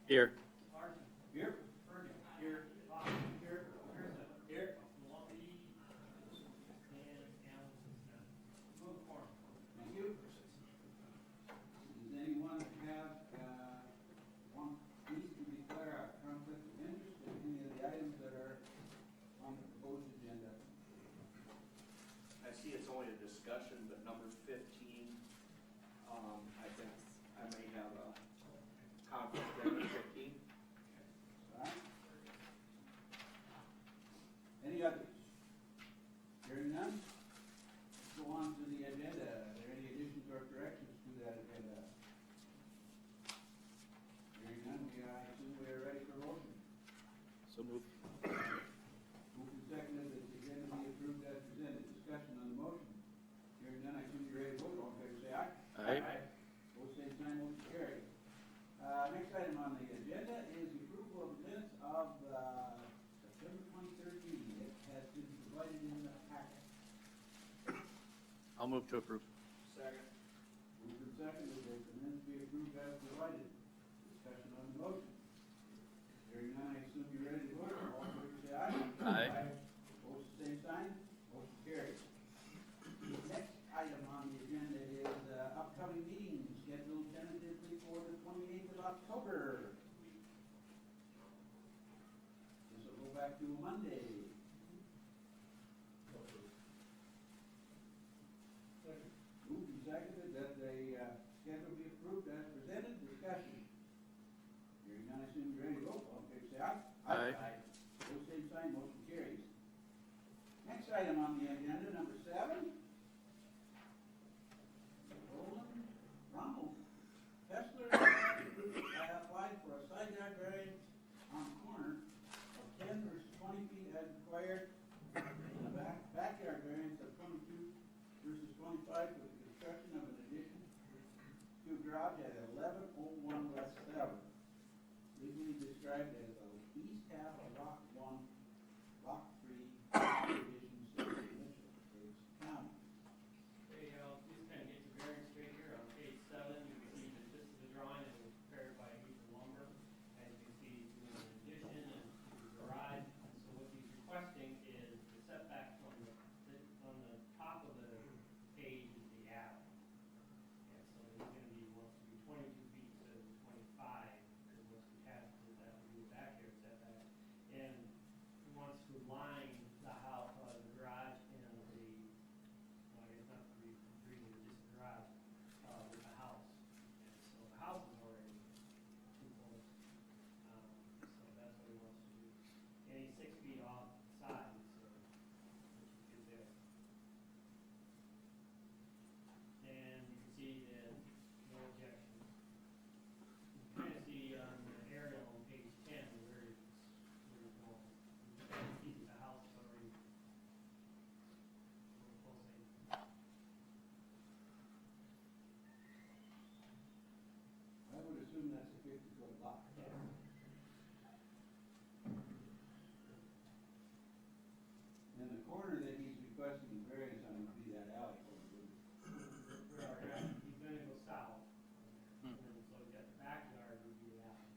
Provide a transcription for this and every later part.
Here. Here. Here. Here. Here. Thank you. Does anyone have, needs to declare a conflict of interest in any of the items that are on the proposed agenda? I see it's only a discussion, but number 15, I think I may have a conflict there with 15. All right. Any others? Hearing none, let's go on to the agenda. Are there any additions or corrections to that agenda? Hearing none, I assume we are ready for motion. So move. Moved and seconded that the agenda be approved as presented. Discussion on the motion. Hearing none, I assume you're ready to vote. All in favor, say aye. Aye. Both same sign, motion carried. Next item on the agenda is the approval of minutes of September 23rd meeting. It has been provided in the packet. I'll move to approve. Second. Moved and seconded that the minutes be approved as provided. Discussion on the motion. Hearing none, I assume you're ready to vote. All in favor, say aye. Aye. Both same sign, motion carried. The next item on the agenda is upcoming meetings scheduled tentatively for the 28th of October. This will go back to Monday. Moved and seconded that the schedule be approved as presented. Discussion. Hearing none, I assume you're ready to vote. All in favor, say aye. Aye. Both same sign, motion carries. Next item on the agenda, number 7. Roland Ronald Kessler applied for a side yard variance on corner of 10 versus 20 feet as required, and a backyard variance of 22 versus 25 with the construction of an addition to a garage at 1101 West 7th, legally described as the east half of Lot 1, Lot 3, addition 6, Mitchell, Davis County. Okay, please kind of get your bearings straight here. On page 7, you can see the gist of the drawing that was prepared by Heath Lumber. As you can see, it's doing an addition and the garage. And so what he's requesting is the setback from on the top of the page is the alley. And so it's going to be, wants to be 22 feet instead of 25, because what's attached to that would be the backyard setback. And he wants to line the house, the garage and the, well, I guess not really, just the garage, with the house. And so the house is already too close. So that's what he wants to do. And he's 6 feet off the side, so, which is good there. And you can see that no objection. You can kind of see on the aerial on page 10 where it's going. You can see that the house is already a little close in. I would assume that's a 50-foot lot. And the corner that he's requesting variance on would be that alley corner, wouldn't it? He's gonna go south. And then, so he's got the backyard would be the alley.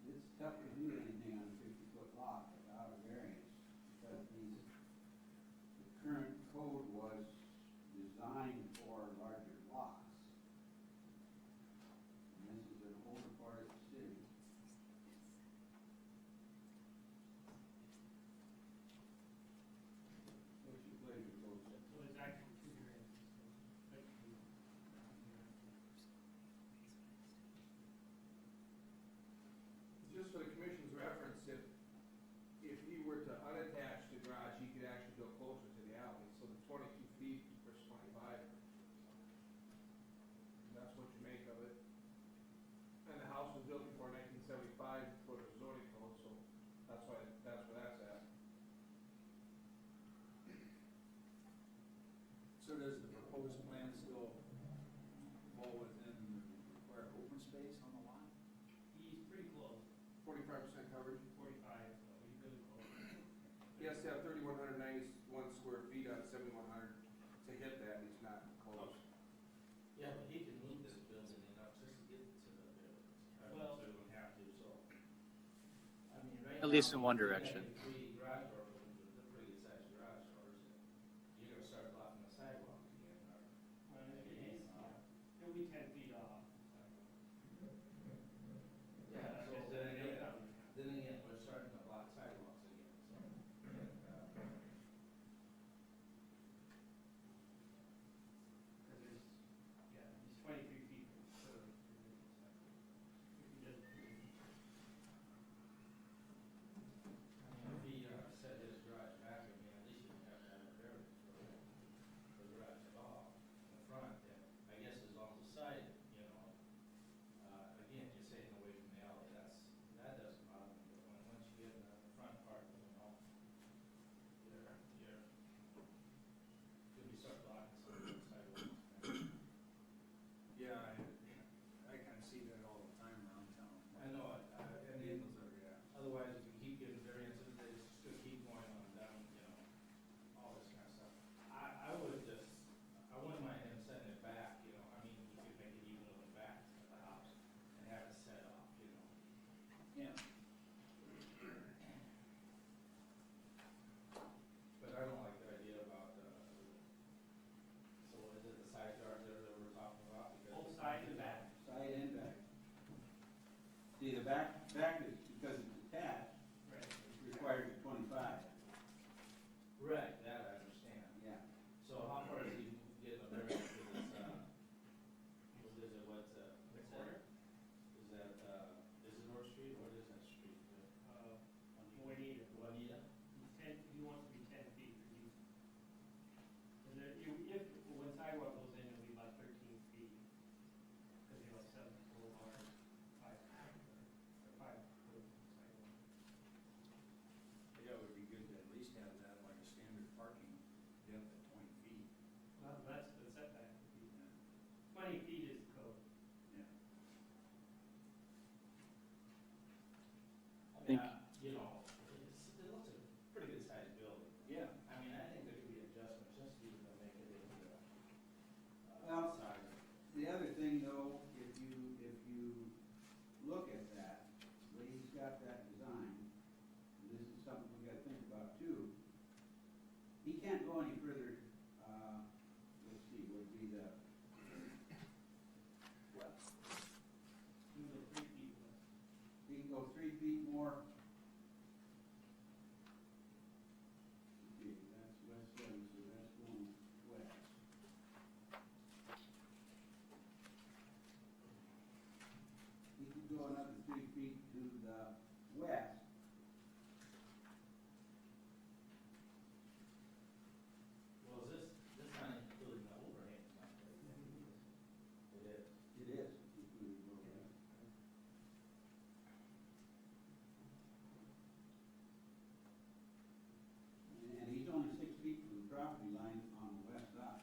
It's tough to do anything on a 50-foot lot without a variance, because the current code was designed for larger lots. And this is an older part of the city. What's your pleasure, folks? So it's actually 2 variances. So technically, Just for the commission's reference, if he were to unattach the garage, he could actually go closer to the alley, so the 22 feet versus 25. That's what you make of it. And the house was built before 1975 for the zoning code, so that's why, that's where that's at. So does the proposed plan still fall within the required open space on the lot? he's pretty close, 45% coverage. 45, so he's really close. He has to have 3,191 square feet on 7,100 to hit that, he's not close. Yeah, but he can meet At least in one direction. Three garage door openings, with the pretty good sized garage doors, you're gonna start blocking the sidewalk again, or? Well, it'll be 10 feet off. Yeah, That's so just then a again, nail down. we're starting to block sidewalks again, so. Because there's, yeah, he's 23 feet from the curb. If he doesn't. I mean, if he, set his garage back again, at least you'd have to have a variance for the garage at all in the front, and I guess as long as the side, you know, again, you're saying away from the alley, that doesn't bother me, but once you get in the front part, you know, you'll be start blocking some of the sidewalks. Yeah, I kinda see that all the time around town. I know it, and then, Vehicles are, yeah. otherwise, if we keep getting variances, they just gonna keep going on down, you know, all this kind of stuff. I wouldn't mind him setting it back, you know, I mean, you could make it even with the back of the house and have it set off, you know. Yeah. But I don't like the idea about, so is it the side yard there that we're talking about? Because Both sides and back. Side and back. See, the back is, because it's attached, Right. requires a 25. Right, that I understand. Yeah. So how far is he getting a variance for this, what is it, what's, The what's corner, that? Is that, is it North Street, what is that street? Juanita. Juanita? He's 10, he wants to be 10 feet, because he's, and there, if, when sidewalk goes in, it'll be about 13 feet. Because you have 7 boulevard, 5, or 5 foot sidewalk. Yeah, it would be good to at least have that like a standard parking depth at 20 feet. Well, that's the setback. Yeah. 20 feet is code. Yeah. I Think- mean, you know, it looks a pretty good sized building. Yeah. I mean, I think there could be adjustments just even to make it into, Well, size. The other thing though, if you look at that, the way he's got that design, and this is something we gotta think about too, he can't go any further, let's see, would be the, You can go 3 feet west. he can go 3 feet more. Okay, that's west 7, so that's going west. He could go another 3 feet to the west. Well, is this not including the overhang, not that, it is. It is, including the west. And he's only 6 feet from the property line on the west side.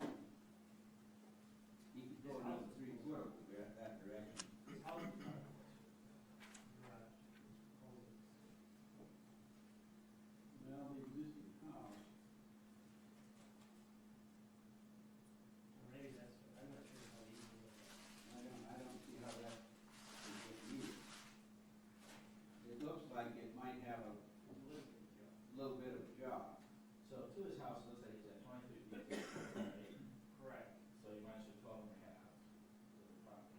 He could go another 3 foot over that direction. His house is not garage. Well, the existing house, Or maybe that's, I'm not sure how he can look at it. I don't see how that would get used. It looks like it might have a It's a little bit of job. little bit of a jog. So to his house, it looks like he's at 23 feet, right? Correct. So he minus your 12 and a half to the property.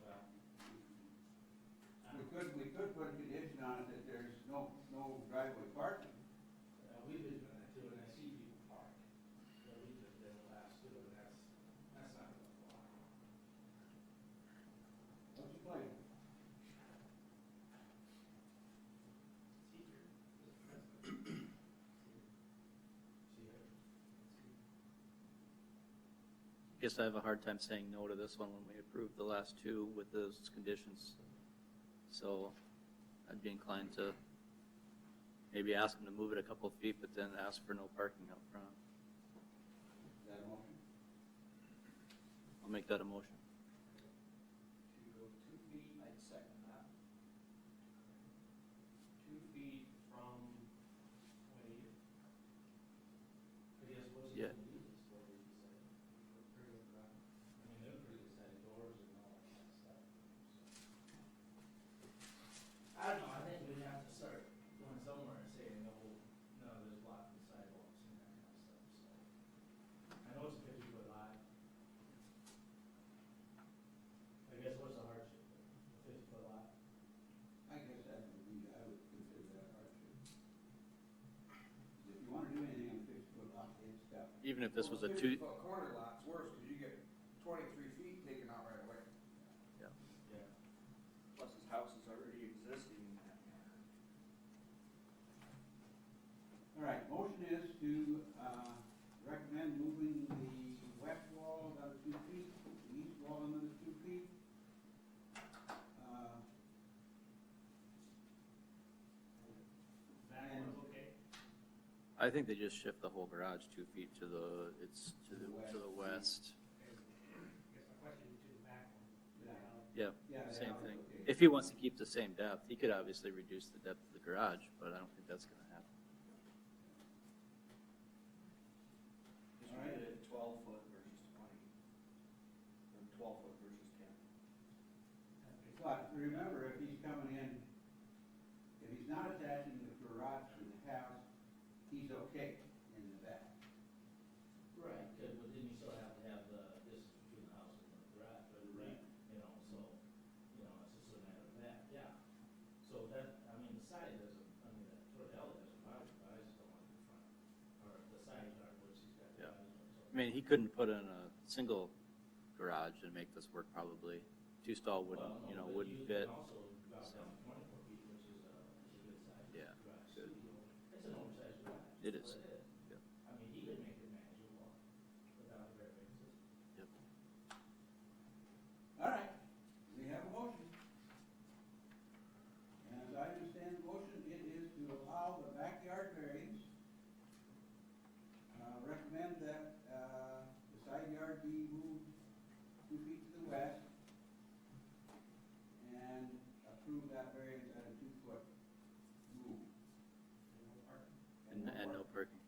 Well, We could put a condition on it that there's no driveway parking. we've been doing that too, and I see people park. So we just did it last too, and that's not gonna fly. What's your pleasure? See here. See here? Guess I have a hard time saying no to this one when we approved the last two with those conditions. So I'd be inclined to maybe ask them to move it a couple of feet, but then ask for no parking up front. Is that a motion? I'll make that a motion. To go 2 feet, I'd second that. 2 feet from Juanita. I guess what's Yeah. the need this for, did you say? I mean, they're pretty good sized doors and all that. even if this was a Well, two, 50-foot corner lot's worse, because you get 23 feet taken out right away. Yeah. Plus his house is already existing in that manner. All right, motion is to, recommend moving the west wall another 2 feet, the east wall another 2 feet. That And- one's okay? I think they just shift the whole garage 2 feet to the, it's to the west. Okay. I guess my question is to the back one, to the alley. Yeah, Yeah, same yeah, thing. okay. If he wants to keep the same depth, he could obviously reduce the depth of the garage, but I don't think that's gonna happen. Because All we right. did it 12 foot versus 20, or 12 foot versus 10. But remember, if he's coming in, if he's not attaching the garage to the house, he's okay in the back. Right, but then you still have to have the distance between the house and the garage, but, Right. you know, so, you know, it's just a matter of that, yeah. So that, I mean, the side doesn't, I mean, that toward the alley doesn't bother me, but I just don't like the front, or the side yard, which he's got. Yeah. So- I mean, he couldn't put in a single garage and make this work probably. Two stall wouldn't, Well, no, you know, but wouldn't you fit. can also drop so. down to 24 feet, which is a good size Yeah. garage, too, you know. It's an oversized garage. It That's is. what it is. Yep. I mean, he could make it manageable without a variance. Yep. All right, we have a motion. And as I understand the motion, it is to allow the backyard variance. Recommend that, the side yard be moved 2 feet to the west. And approve that variance at a 2-foot move. And no parking.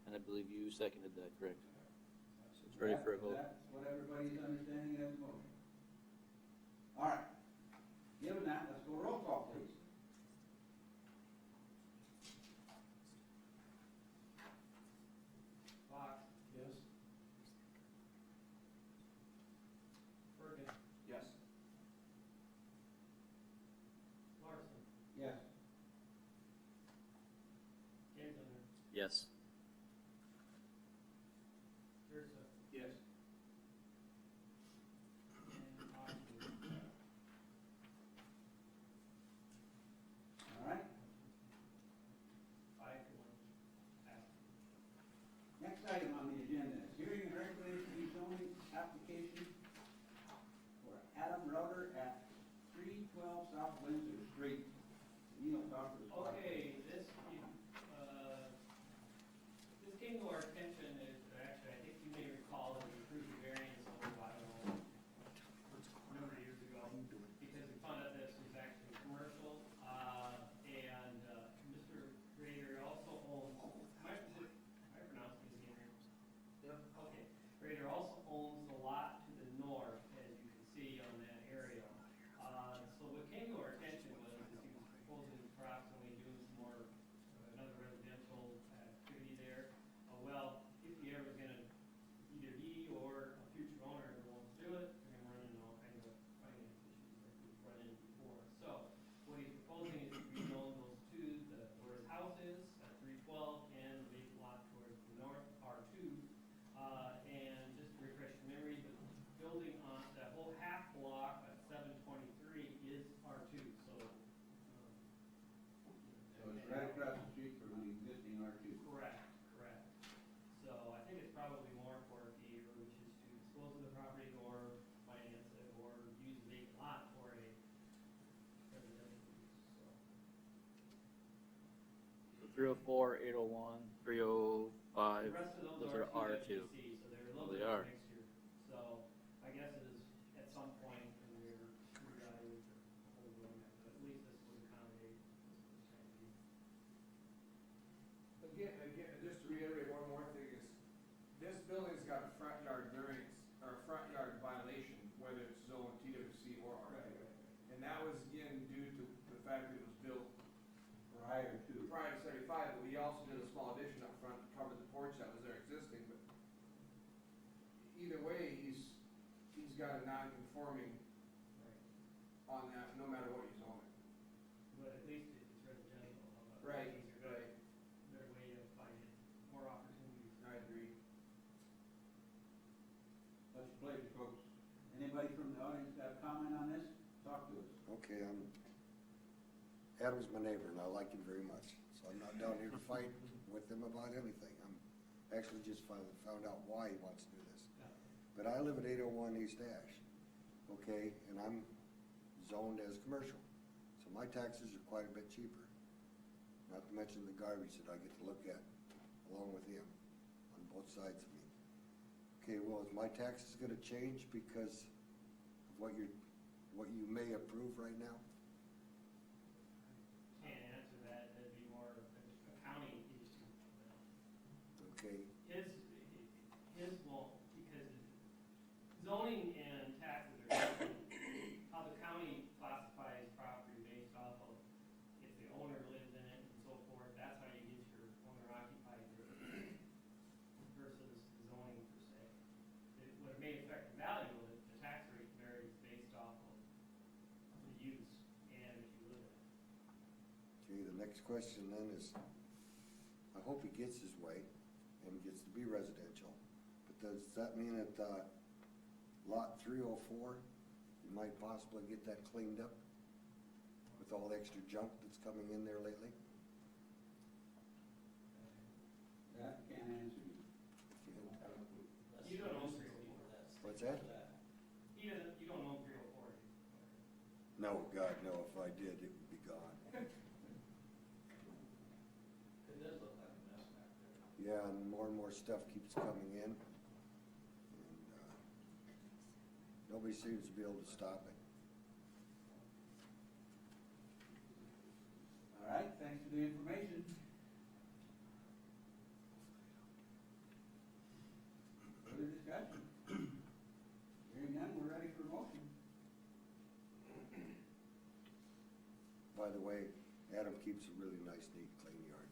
And I believe you seconded that, correct? So it's ready for a vote. That's what everybody's understanding as a motion. All right, given that, let's go roll call, please. Fox, Yes? Bergen, Yes. Larson, Yes. Kinsler, Yes. Jursa, Yes. and Osborne. All right, 5-1. Pass. next item on the agenda is hearing and recommendation rezoning application for Adam Rudder at 312 South Windsor Street. Neil, talk to us. Okay, this came to our attention, actually, I think you may recall that we approved the variance, I don't know, a number of years ago, because we found out this was actually commercial, and Mr. Rader also owns, am I pronouncing his name right? Yep. Okay, Rader also owns the lot to the north, as you can see on that aerial. So what came to our attention was he was proposing approximately doing some more, another residential activity there. Well, if he ever was gonna, either he or a future owner ever wants to do it, they're gonna run into all kinds of finance issues like we've run into before. So what he's proposing is to rezone those two, where his house is at 312 and the vacant lot towards the north, R2. And just to refresh your memory, the building on that whole half block at 723 is R2, so. So it's right across the street from an existing R2. Correct, correct. So I think it's probably more for if he ever wishes to dispose of the property or finance it or use the vacant lot for a residential use, so. So 304, 801, 305. The rest of Those those are are R2. FGC, so they're a Oh, little they bit of are. a mixture. So I guess it is at some point when we're reevaluating the whole road, but at least this would accommodate this kind of use. Again, just to reiterate one more thing is, this building's got a front yard variance, or a front yard violation, whether it's zone TWC or R2. And that was again due to the fact that it was built Prior to. prior to 75, but we also did a small addition up front to cover the porch that was there existing, but either way, he's got a non-conforming Right. on that, no matter what you zone it. But at least it's residential, Right, easier, right. better way to find it, more opportunities. I agree. pleasure, folks. Anybody from the audience got a comment on this? Talk to us. Okay, Adam's my neighbor and I like him very much, so I'm not down here to fight with him about anything. I'm actually just found out why he wants to do this. But I live at 801 East Ash, okay, and I'm zoned as commercial. So my taxes are quite a bit cheaper. Not to mention the garbage that I get to look at along with him on both sides of me. Okay, well, is my taxes gonna change because of what you may approve right now? Can't answer that, that'd be more of a county issue. Okay, His won't, because zoning and taxes are different. How the county classifies property based off of if the owner lives in it and so forth, that's how you get your owner occupied versus zoning per se. What may affect the value of it, the tax rate varies based off of the use and if you live in it. okay, the next question then is, I hope he gets his way and gets to be residential. But does that mean that, lot 304, you might possibly get that cleaned up with all the extra junk that's coming in there lately? That can't answer you. You don't own 304. What's that? You don't own 304. No, God, no, if I did, it would be gone. It does look like a mess back there. Yeah, and more stuff keeps coming in. And, nobody seems to be able to stop it. All right, thanks for the information. Further discussion? Hearing none, we're ready for a motion. By the way, Adam keeps a really nice, neat, clean yard.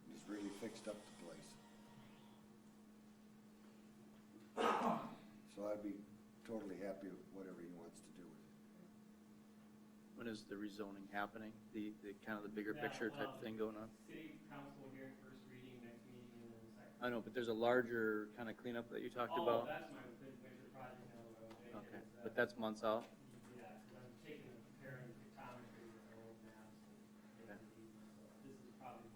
He's really fixed up the place. So I'd be totally happy with whatever he wants to do with it. When is the rezoning happening? The kind of the bigger Yeah, picture type thing going on? City council hearing first reading, next meeting, and then the second. I know, but there's a larger kind of cleanup that you talked Oh, about? that's my big picture project now that I'm taking. Okay, is, but that's months out? Yeah, because I'm taking and comparing pictometry with our old maps and Okay. these, so this is probably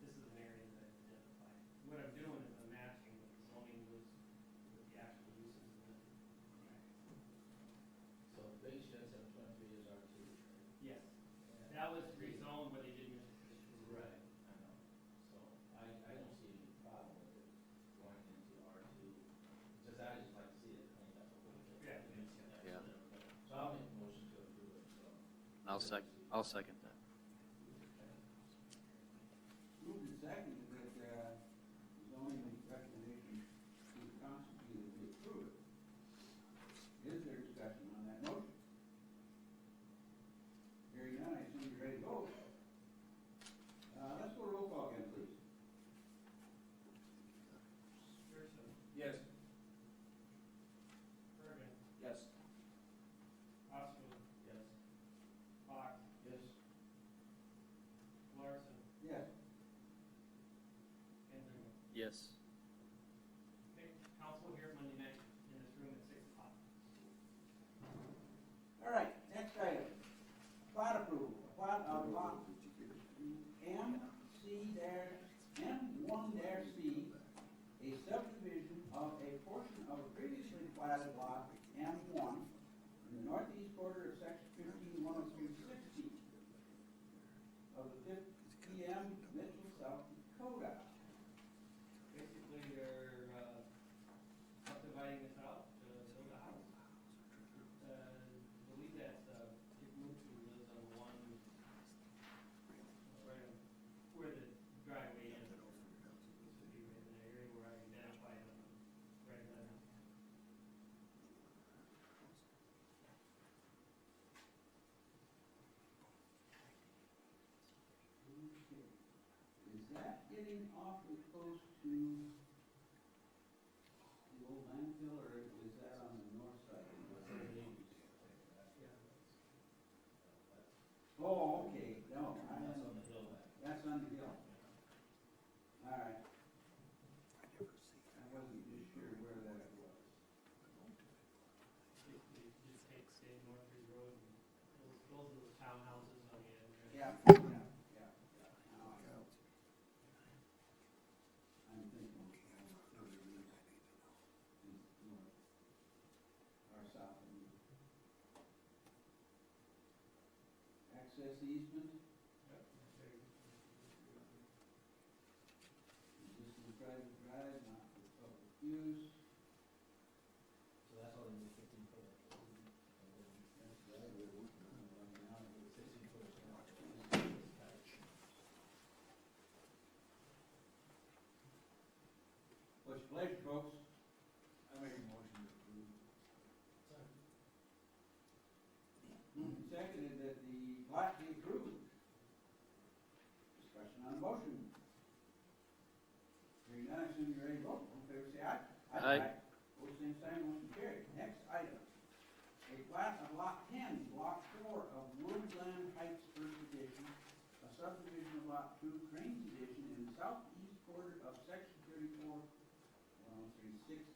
this is an area that I've identified. What I'm doing is I'm matching what the zoning was with the actual uses of it. So big sheds have 23 years R2. Yes, that was rezoned when they did Mr. Christopher. Right, I know. So I don't see any problem with it going into R2. Just, I just like to see it cleaned up a little bit. Yeah. Yeah. So I'll make a motion to approve it, so. I'll second that. Moved and seconded that, zoning recommendation to the council be that we approve it. Is there discussion on that motion? Hearing none, I assume you're ready to vote. Let's go roll call again, please. Pearson, Yes. Bergen, Yes. Osgood, Yes. Fox, Yes. Larson, Yes. Henry. Yes. Okay, council here Monday night in this room at 6 o'clock. All right, next item. Plat approval, plat of lot M1-C, a subdivision of a portion of a previously platted lot M1 in the northeast quarter of section 15-103-60 of the 5th PM Mitchell, South Dakota. Basically, they're subdividing this out to build a house. I believe that's Dick Mooch, who lives on one, right on where the driveway ends. This would be in the area where I identified them, right there. Okay. Is that getting awfully close to the old landfill, or is that on the north side? Oh, okay, no, I That's am, on the hill back. that's on the hill. All right, I never see I wasn't just sure where that was. Yeah, yeah, yeah. Now I got it. I'm thinking north or south. Access easement, existing private drive, not for public use. So that's all they need, 15 foot. That's right, we're working on it right now. 16 foot. What's your pleasure, folks? I make a motion to approve. Moved and seconded that the plat be approved. Discussion on the motion. Hearing none, I assume you're ready to vote. All in favor, say aye. Aye. Opposed, same sign, motion carried. Next item. A plat of lot 10, block 4 of Woodland Heights First Edition, a subdivision of lot 2, Cranes Edition, in the southeast quarter of section 34, 10360.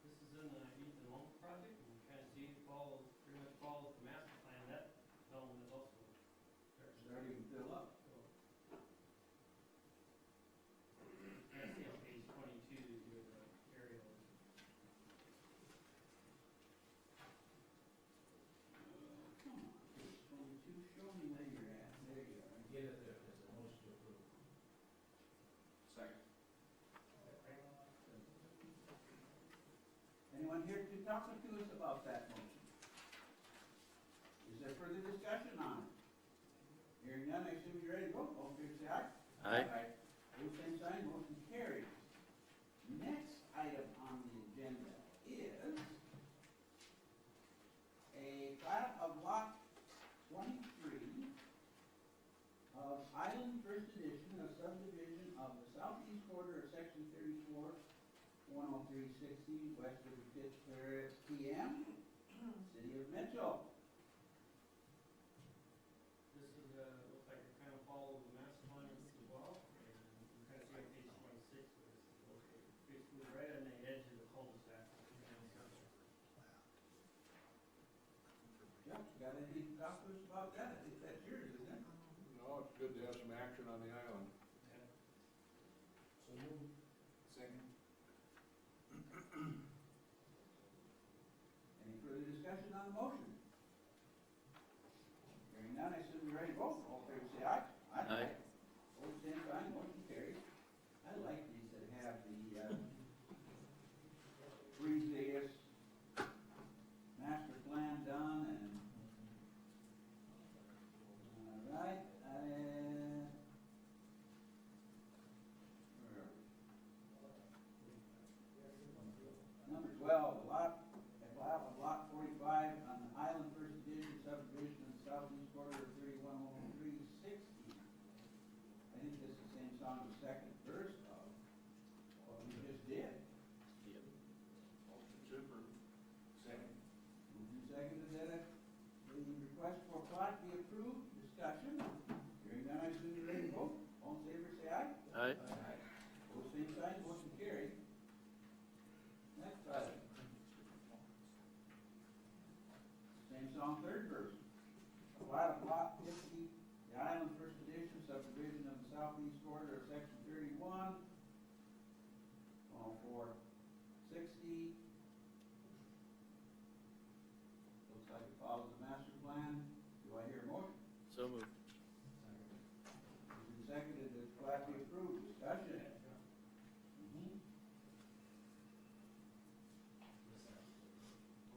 This is in the Ethan Lumber project, and you kind of see it follows, pretty much follows the master plan. That development is also Starting to fill up. kind of see on page 22 with the aerial. Come on, page 22, show me where you're at. There you are. Get it there, there's a motion to approve. Second. Anyone here to talk to us about that motion? Is there further discussion on it? Hearing none, I assume you're ready to vote. All in favor, say aye. Aye. Opposed, same sign, motion carries. Next item on the agenda is a plat of lot 23 of Island First Edition, a subdivision of the southeast quarter of section 34, 10360, west of the Pittsburgh PM, city of Mitchell. This is, looks like it kind of follows the master plan as well, and you kind of see on page 26 where this is located. Basically right on the edge of the cul-de-sac. Jeff, you got anything to talk to us about that? I think that's yours, isn't it? No, it's good to have some action on the island. So moved. Second. Any further discussion on the motion? Hearing none, I assume you're ready to vote. All in favor, say aye. Aye. Opposed, same sign, motion carries. I like these that have the, previous master plan done and, all right, where are we? Number 12, a plat of lot 45 on the Island First Edition subdivision in the southeast quarter of 310360. I think this is the same song as the second verse of what we just did. Yep. Motion to approve. Second. Moved and seconded that the request for plat be approved. Discussion. Hearing none, I assume you're ready to vote. All in favor, say aye. Aye. Opposed, same sign, motion carried. Next item. Same song, third verse. A plat of lot 50, the Island First Edition subdivision of the southeast quarter of section 31, 10460. Looks like it follows the master plan. Do I hear a motion? So moved. Moved and seconded that the plat be approved. Discussion. Mhm.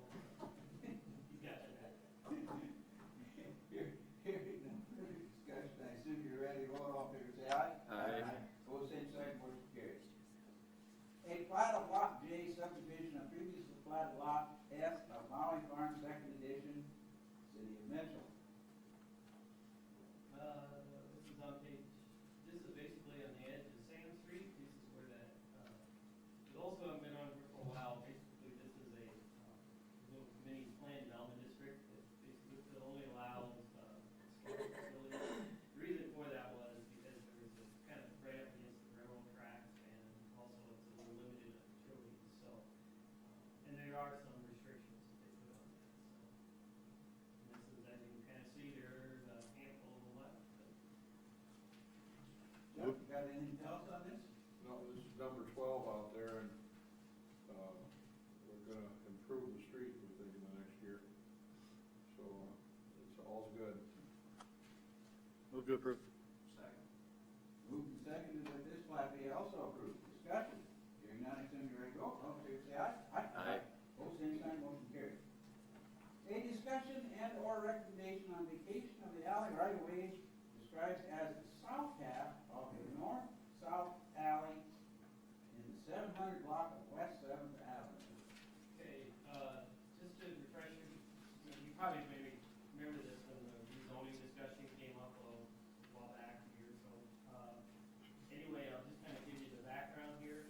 You got that. Hearing no further discussion, I assume you're ready to vote. All in favor, say aye. Aye. Opposed, same sign, motion carries. A plat of lot J subdivision of previously platted lot S of Maui Farm Second Edition, city of Mitchell. This is on page, this is basically Move to approve. Second. Moved and seconded that this plat be also approved. Discussion. Hearing none, I assume you're ready to go. All in favor, say aye. Aye. Opposed, same sign, motion carries. A discussion and/or recommendation on vacation of the alley right of way described as the south half of the north-south alley in the 700 block of West 7th Avenue. Okay, just to refresh you probably maybe remember this when the rezoning discussion came up a while back, a year or so. Anyway, I'll just kind of give you the background here.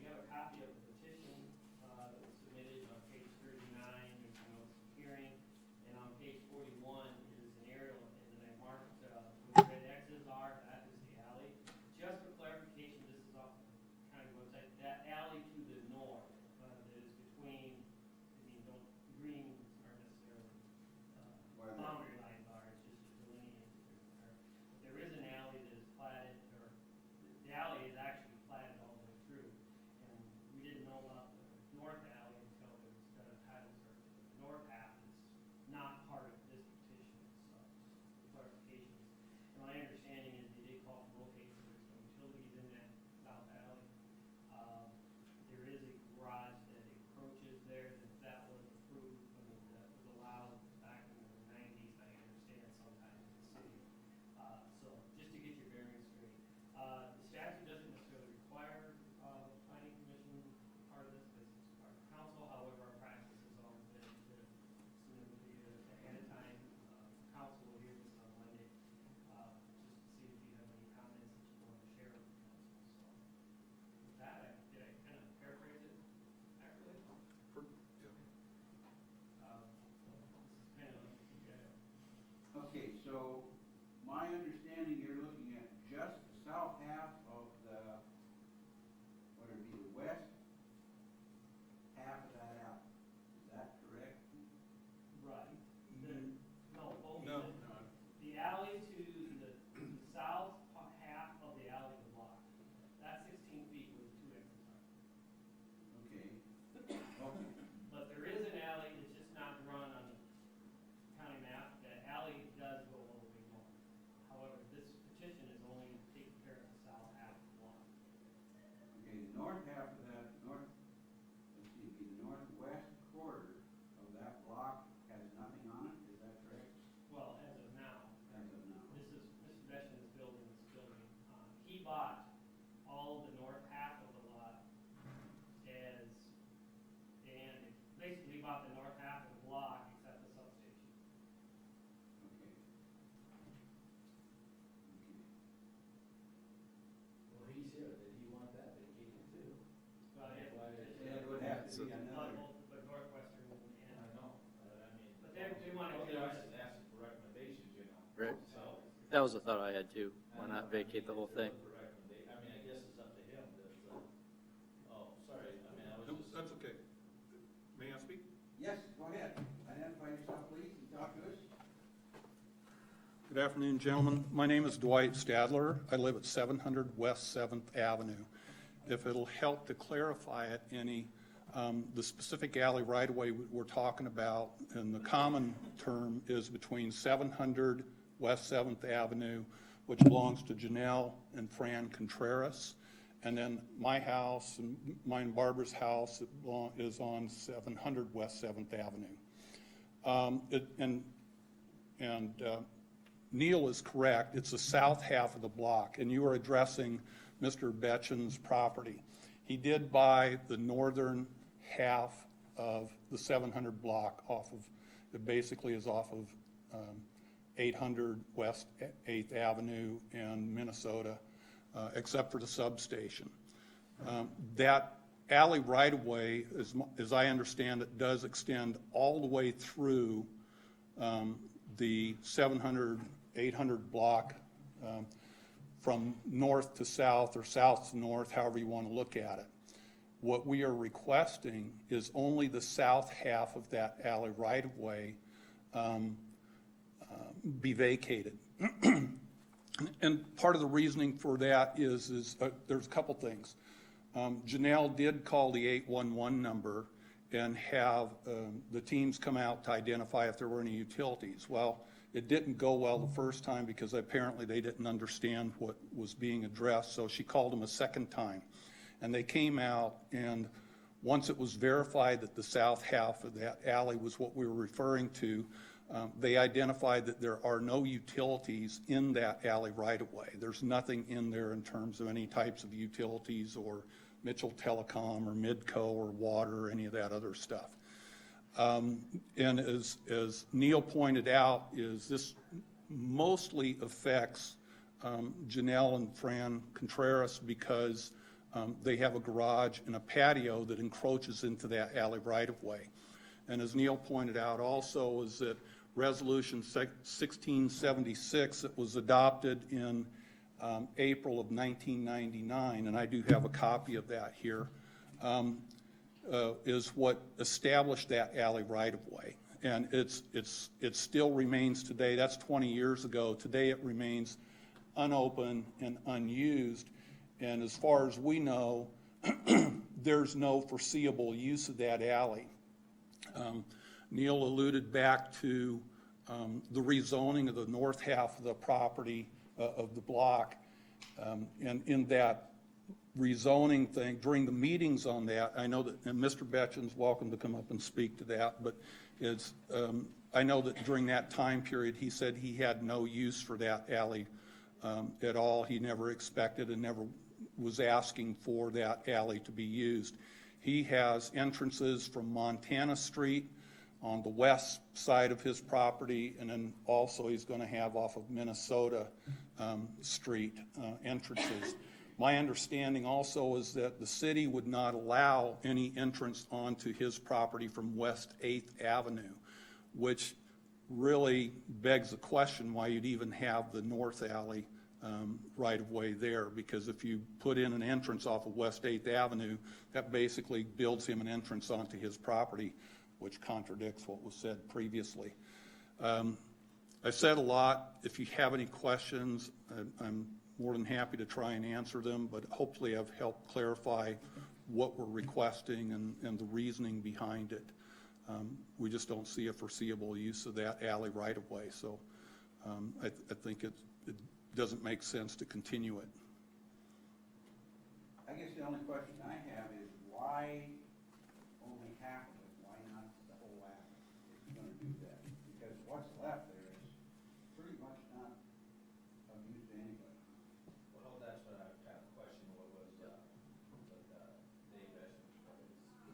You have a copy of the petition that was submitted on page 39, there's a notice of hearing, and on page 41 is an aerial, and then I marked where the red X's are, that is the alley. Just for clarification, this is off the county website, that alley to the north that is between, greens aren't necessarily boundary lines are, it's just delineated there. But there is an alley that is platted, or the alley is actually platted all the way through. And we didn't know about the north alley until it was done a title search. The north half is not part of this petition, so clarifications. And my understanding is they did call to locate so there's no utilities in that south alley. There is a garage that encroaches there, that was approved, that was allowed back in the 90s, I understand, sometime in the city. So just to get your bearings straight, the statute doesn't necessarily require planning commission part of this, because it's part of council. However, our practice has always been to submit the ahead of time. Council will hear this on Monday, just to see if you have any comments that you want to share with the council. So with that, did I kind of paraphrase it accurately? Okay, so my understanding, you're looking at just the south half of the, what would it be, the west half of that alley. Is that correct? Right. No, both. No. The alley to the south half of the alley block, that 16 feet where the two exits are. Okay. Okay. But there is an alley, it's just not drawn on the county map. That alley does go all the way north. However, this petition is only taking care of the south half of the block. Okay, the north half of that, let's see, the northwest quarter of that block has nothing on it, is that correct? Well, as of now, As of now. Mr. Bechen is building this building. He bought all of the north half of the lot and basically bought the north half of the block except the substation. Okay. Well, he's here, did he want that vacated too? Well, yeah, Yeah, it would have to be another. but Northwestern I and, know, I mean. but they want to All do the it. others asking for recommendations, you know. Right. So. That was the thought I had too. Why not vacate the whole thing? I mean, I guess it's up to him, but, oh, sorry, I mean, I was Nope, just. that's okay. May I speak? Yes, go ahead. Identify yourself, please, and talk to us. Good afternoon, gentlemen. My name is Dwight Stadler. I live at 700 West 7th Avenue. If it'll help to clarify it any, the specific alley right-of-way we're talking about, and the common term is between 700 West 7th Avenue, which belongs to Janelle and Fran Contreras, and then my house and mine Barbara's house is on 700 West 7th Avenue. Neil is correct. It's the south half of the block, and you are addressing Mr. Betchen's property. He did buy the northern half of the 700 block off of, it basically is off of 800 West 8th Avenue in Minnesota, except for the substation. That alley right-of-way, as I understand it, does extend all the way through the 700, 800 block from north to south or south to north, however you want to look at it. What we are requesting is only the south half of that alley right-of-way be vacated. And part of the reasoning for that is there's a couple things. Janelle did call the 811 number and have the teams come out to identify if there were any utilities. Well, It didn't go well the first time because apparently they didn't understand what was being addressed, so she called them a second time. And they came out, and once it was verified that the south half of that alley was what we were referring to, they identified that there are no utilities in that alley right-of-way. There's nothing in there in terms of any types of utilities or Mitchell Telecom or Midco or water or any of that other stuff. And as Neil pointed out, is this mostly affects Janelle and Fran Contreras because they have a garage and a patio that encroaches into that alley right-of-way. And as Neil pointed out also is that Resolution 1676 that was adopted in April of 1999, and I do have a copy of that here, is what established that alley right-of-way. And it still remains today. That's 20 years ago. Today it remains unopened and unused. And as far as we know, there's no foreseeable use of that alley. Neil alluded back to the rezoning of the north half of the property of the block. And in that rezoning thing, during the meetings on that, I know that, and Mr. Betchen's welcome to come up and speak to that, but it's, I know that during that time period, he said he had no use for that alley at all. He never expected and never was asking for that alley to be used. He has entrances from Montana Street on the west side of his property, and then also he's going to have off of Minnesota Street entrances. My understanding also is that the city would not allow any entrance onto his property from West 8th Avenue, which really begs the question why you'd even have the north alley right-of-way there, because if you put in an entrance off of West 8th Avenue, that basically builds him an entrance onto his property, which contradicts what was said previously. I've said a lot. If you have any questions, I'm more than happy to try and answer them, but hopefully I've helped clarify what we're requesting and the reasoning behind it. We just don't see a foreseeable use of that alley right-of-way, so I think it doesn't make sense to continue it. I guess the only question I have is why only half of it? Why not the whole alley if you're gonna do that? Because what's left there is pretty much not of use to anybody. Well, that's what I kind of questioned, what was, Dave Betchen,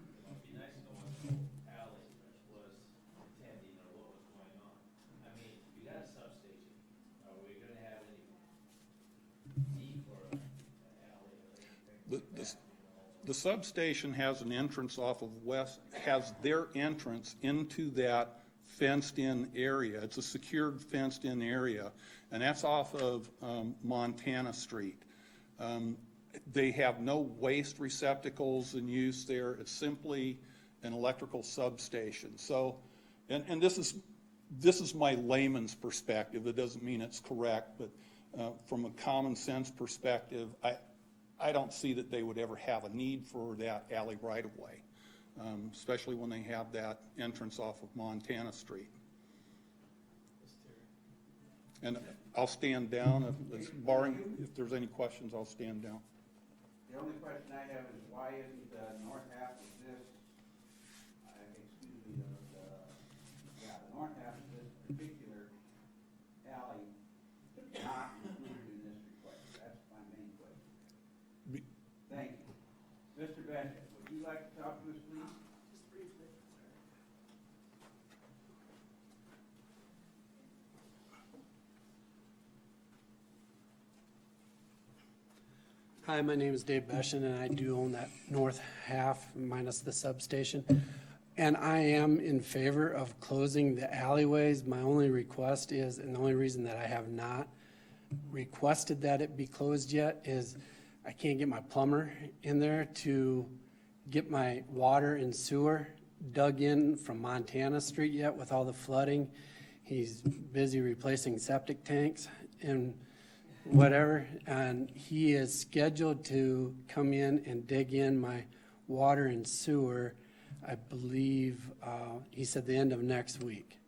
it must be nice to know what the whole alley was intending or what was going on. I mean, you got a substation, are we gonna have any need for an alley or anything like that? The substation has an entrance off of West, has their entrance into that fenced-in area. It's a secured fenced-in area, and that's off of Montana Street. They have no waste receptacles in use there. It's simply an electrical substation. So, and this is my layman's perspective. It doesn't mean it's correct, but from a common sense perspective, I don't see that they would ever have a need for that alley right-of-way, especially when they have that entrance off of Montana Street. And I'll stand down, barring if there's any questions, I'll stand down. The only question I have is why isn't the north half of this, the north half of this particular alley not included in this request? That's my main question. Thank you. Mr. Betchen, would you like to talk to us, please? Just briefly. Hi, my name is Dave Beshen, and I do own that north half minus the substation. And I am in favor of closing the alleyways. My only request is, and the only reason that I have not requested that it be closed yet is I can't get my plumber in there to get my water and sewer dug in from Montana Street yet with all the flooding. He's busy replacing septic tanks and whatever, and he is scheduled to come in and dig in my water and sewer, I believe, he said the end of next week.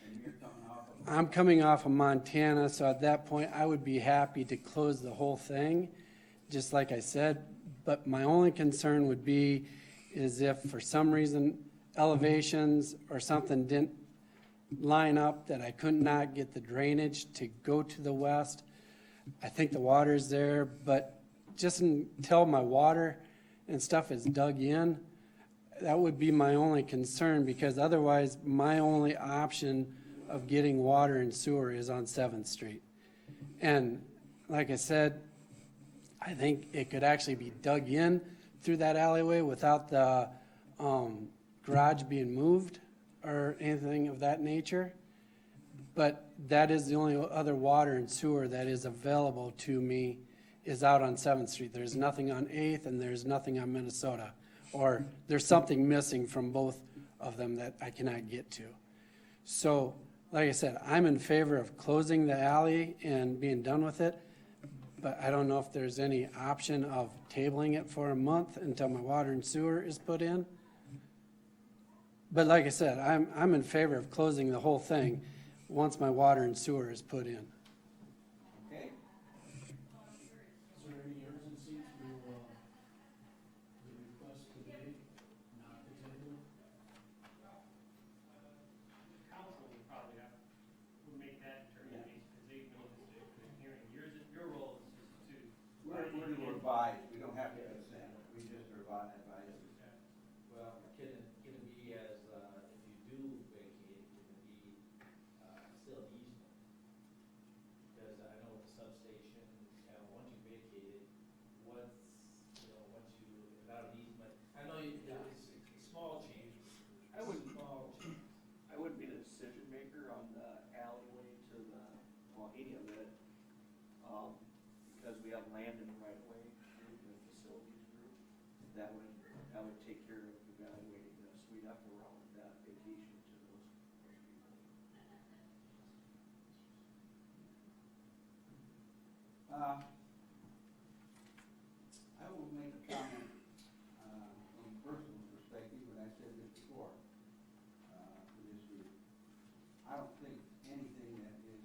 And you're coming off of I'm coming off of Montana, so at that point, I would be happy to close the whole thing, just like I said. But my only concern would be is if for some reason elevations or something didn't line up that I could not get the drainage to go to the west. I think the water's there, but just until my water and stuff is dug in, that would be my only concern, because otherwise my only option of getting water and sewer is on 7th Street. And like I said, I think it could actually be dug in through that alleyway without the garage being moved or anything of that nature. But that is the only other water and sewer that is available to me is out on 7th Street. There's nothing on 8th and there's nothing on Minnesota. Or there's something missing from both of them that I cannot get to. So, like I said, I'm in favor of closing the alley and being done with it, but I don't know if there's any option of tabling it for a month until my water and sewer is put in. But like I said, I'm in favor of closing the whole thing once my water and sewer is put in. Okay? Is there any urgency to, the request today, not to table it? Council would probably have, would make that determination, because they know the hearing. Your role is just to. We're to revise, we don't have to consent, we just advise. Well, can it be as, if you do vacate, can it be, still easement? Because I know the substation, once you vacate it, once without an easement, I know it's small changes. I would- Small changes. I wouldn't be the decision maker on the alleyway to the, well, any of it, because we have land in the right of way through the facilities group. That would take care of evaluating this. We'd have to round that vacation to those people. I will make a comment, from a personal perspective, when I said this before, for this group. I don't think anything that is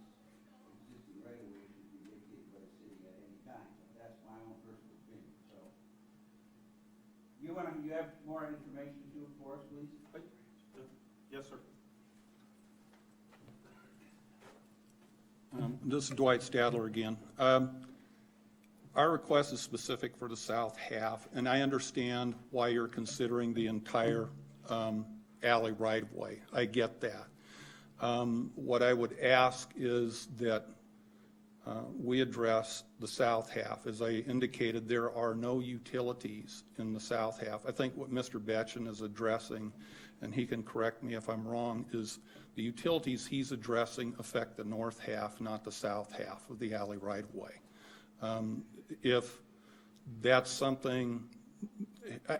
existing right away should be vacated by the city at any time, but that's my own personal opinion, so. You have more information too for us, please? Yes, sir. This is Dwight Stadler again. Our request is specific for the south half, and I understand why you're considering the entire alley right-of-way. I get that. What I would ask is that we address the south half. As I indicated, there are no utilities in the south half. I think what Mr. Betchen is addressing, and he can correct me if I'm wrong, is the utilities he's addressing affect the north half, not the south half of the alley right-of-way. If that's something,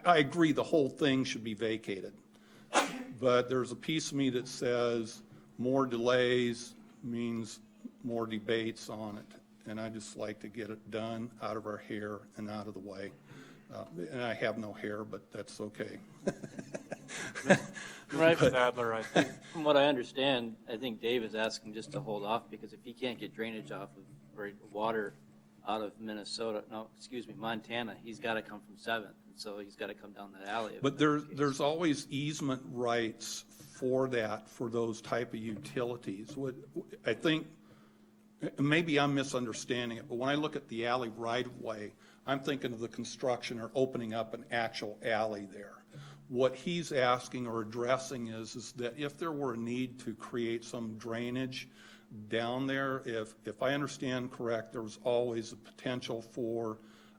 I agree the whole thing should be vacated, but there's a piece of me that says more delays means more debates on it, and I just like to get it done, out of our hair and out of the way. And I have no hair, but that's okay. Right, Adler, I think. From what I understand, I think Dave is asking just to hold off, because if he can't get drainage off of, or water out of Montana, he's got to come from 7th, and so he's got to come down that alley. But there's always easement rights for that, for those type of utilities. I think, maybe I'm misunderstanding it, but when I look at the alley right-of-way, I'm thinking of the construction or opening up an actual alley there. What he's asking or addressing is that if there were a need to create some drainage down there, if I understand correct, there was always a potential for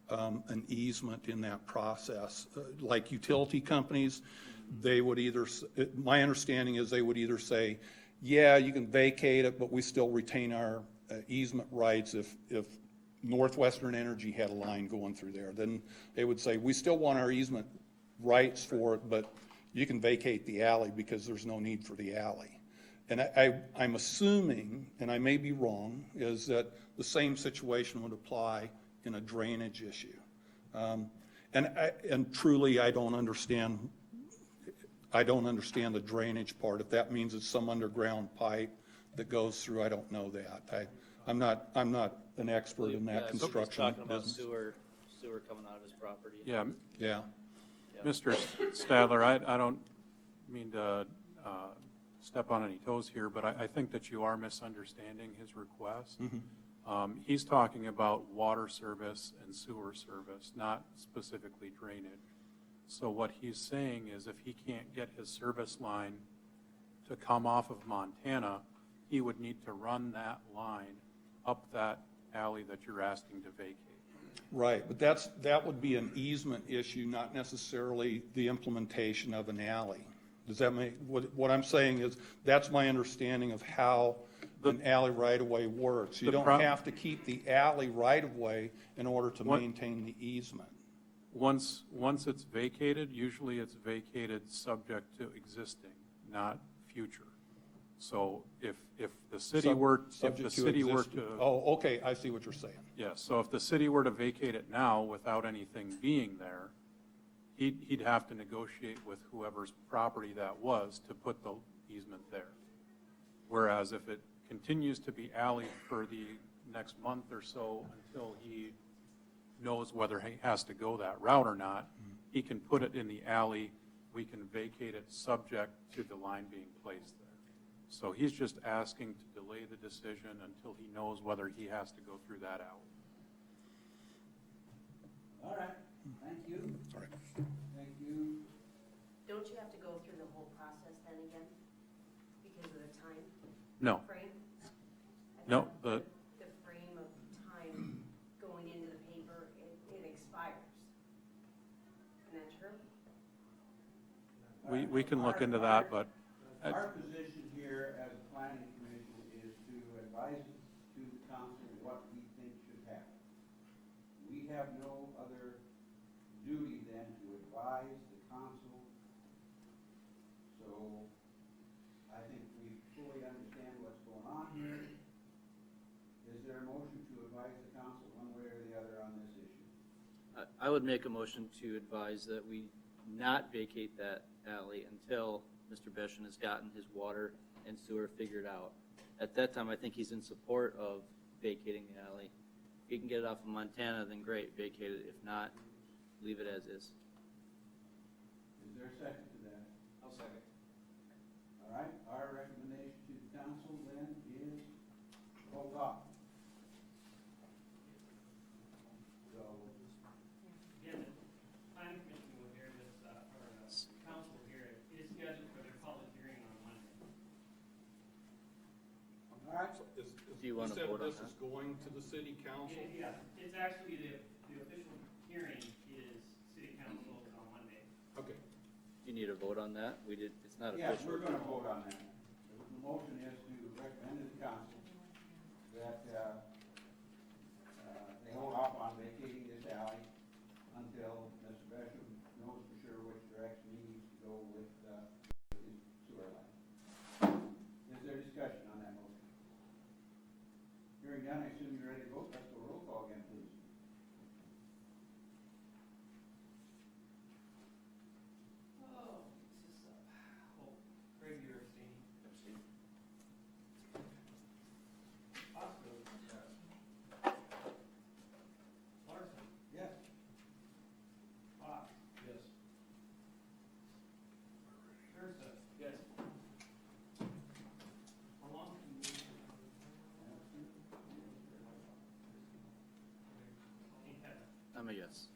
an easement in that process. Like utility companies, they would either, my understanding is they would either say, yeah, you can vacate it, but we still retain our easement rights. If Northwestern Energy had a line going through there, then they would say, we still want our easement rights for it, but you can vacate the alley because there's no need for the alley. And I'm assuming, and I may be wrong, is that the same situation would apply in a drainage issue. And truly, I don't understand the drainage part. If that means it's some underground pipe that goes through, I don't know that. I'm not an expert in Yeah, that somebody's construction talking about business. sewer coming out of his property. Yeah, Yeah, Yeah. Mr. Stadler, I don't mean to step on any toes here, but I think that you are misunderstanding his request. He's talking about water service and sewer service, not specifically drainage. So what he's saying is if he can't get his service line to come off of Montana, he would need to run that line up that alley that you're asking to vacate. right, but that would be an easement issue, not necessarily the implementation of an alley. Does that make, what I'm saying is, that's my understanding of how an alley right-of-way works. You The don't prob- have to keep the alley right-of-way in order to What- maintain the easement. Once it's vacated, usually it's vacated subject to existing, not future. So if the city Sub- were, if the subject to city were existing. to, Oh, okay, I see what you're saying. yeah, so if the city were to vacate it now without anything being there, he'd have to negotiate with whoever's property that was to put the easement there. Whereas if it continues to be alley for the next month or so until he knows whether he has to go that route or not, he can put it in the alley, we can vacate it subject to the line being placed there. So he's just asking to delay the decision until he knows whether he has to go through that alley. All right, thank you. All right. Thank you. Don't you have to go through the whole process then again? Because of the time No, frame? I No, thought the- The frame of time going into the paper, it expires. Isn't that true? we can look into that, but Our position here as a planning commission is to advise to the council what we think should happen. We have no other duty than to advise the council. So I think we fully understand what's going on here. Is there a motion to advise the council one way or the other on this issue? I would make a motion to advise that we not vacate that alley until Mr. Beshan has gotten his water and sewer figured out. At that time, I think he's in support of vacating the alley. If he can get it off of Montana, then great, vacate it. If not, leave it as is. Is there a second to that? I'll second. All right, our recommendation to the council then is roll call. So, Again, the planning commission will hear this, council will hear it. It is scheduled for their public hearing on Monday. all right, Do you want to vote on This that? is going to the city council? Yeah, it's actually, the official hearing is city council on Monday. Okay. Do you need a vote on that? It's not yes, official. we're gonna vote on that. The motion is to recommend to the council that, they hold off on vacating this alley until Mr. Bishop knows for sure which direction he needs to go with, his sewer line. Is there discussion on that motion? Hearing none, I assume you're ready to vote. Let's go roll call again, please. Oh, this is, Craig, you're abstaining. Bosco. Larson. Yes. Fox. Yes. Ursa. Yes. How long can we? I'm a yes.